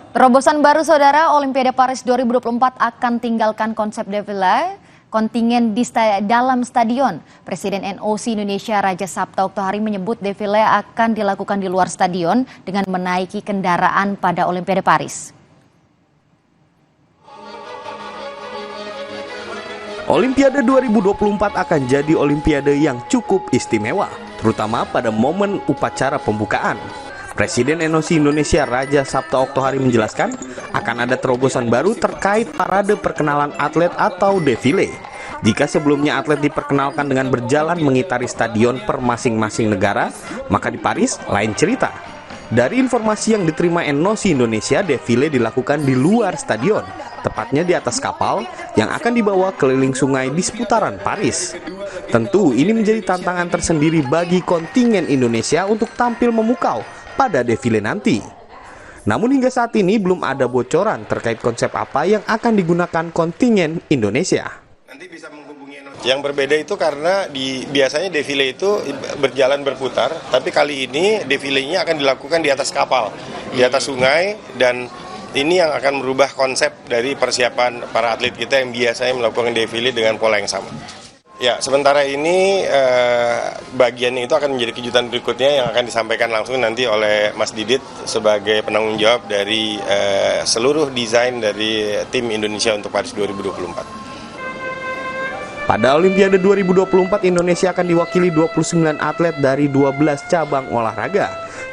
Terobosan baru saudara, Olimpiade Paris 2024 akan tinggalkan konsep defile kontingen dalam stadion. Presiden NOC Indonesia Raja Sabta Oktohari menyebut defile akan dilakukan di luar stadion dengan menaiki kendaraan pada Olimpiade Paris. Olimpiade 2024 akan jadi Olimpiade yang cukup istimewa, terutama pada momen upacara pembukaan. Presiden NOC Indonesia Raja Sabta Oktohari menjelaskan akan ada terobosan baru terkait parade perkenalan atlet atau defile. Jika sebelumnya atlet diperkenalkan dengan berjalan mengitari stadion per masing-masing negara, maka di Paris lain cerita. Dari informasi yang diterima NOC Indonesia, defile dilakukan di luar stadion, tepatnya di atas kapal yang akan dibawa keliling sungai di seputaran Paris. Tentu ini menjadi tantangan tersendiri bagi kontingen Indonesia untuk tampil memukau pada defile nanti. Namun hingga saat ini belum ada bocoran terkait konsep apa yang akan digunakan kontingen Indonesia. Nanti bisa menghubungi yang berbeda itu karena biasanya defile itu berjalan berputar, tapi kali ini defilenya akan dilakukan di atas kapal, di atas sungai, dan ini yang akan merubah konsep dari persiapan para atlet kita yang biasanya melakukan defile dengan pola yang sama. Ya, sementara ini bagiannya itu akan menjadi kejutan berikutnya yang akan disampaikan langsung nanti oleh Mas Didit sebagai penanggung jawab dari seluruh desain dari tim Indonesia untuk Paris 2024. Pada Olimpiade 2024, Indonesia akan diwakili 29 atlet dari 12 cabang olahraga.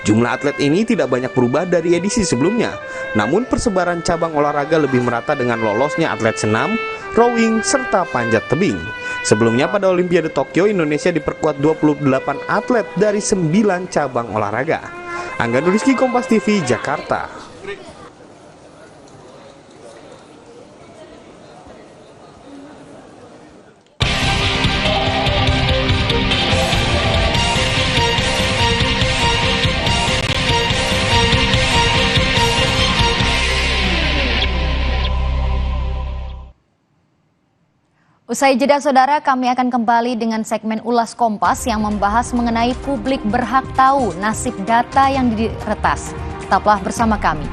Jumlah atlet ini tidak banyak berubah dari edisi sebelumnya. Namun persebaran cabang olahraga lebih merata dengan lolosnya atlet senam, rowing, serta panjat tebing. Sebelumnya pada Olimpiade Tokyo, Indonesia diperkuat 28 atlet dari 9 cabang olahraga. Angga Nuriski, Kompas TV, Jakarta. Usai jeda saudara, kami akan kembali dengan segmen Ulas Kompas yang membahas mengenai publik berhak tahu nasib data yang diretas. Tetaplah bersama kami.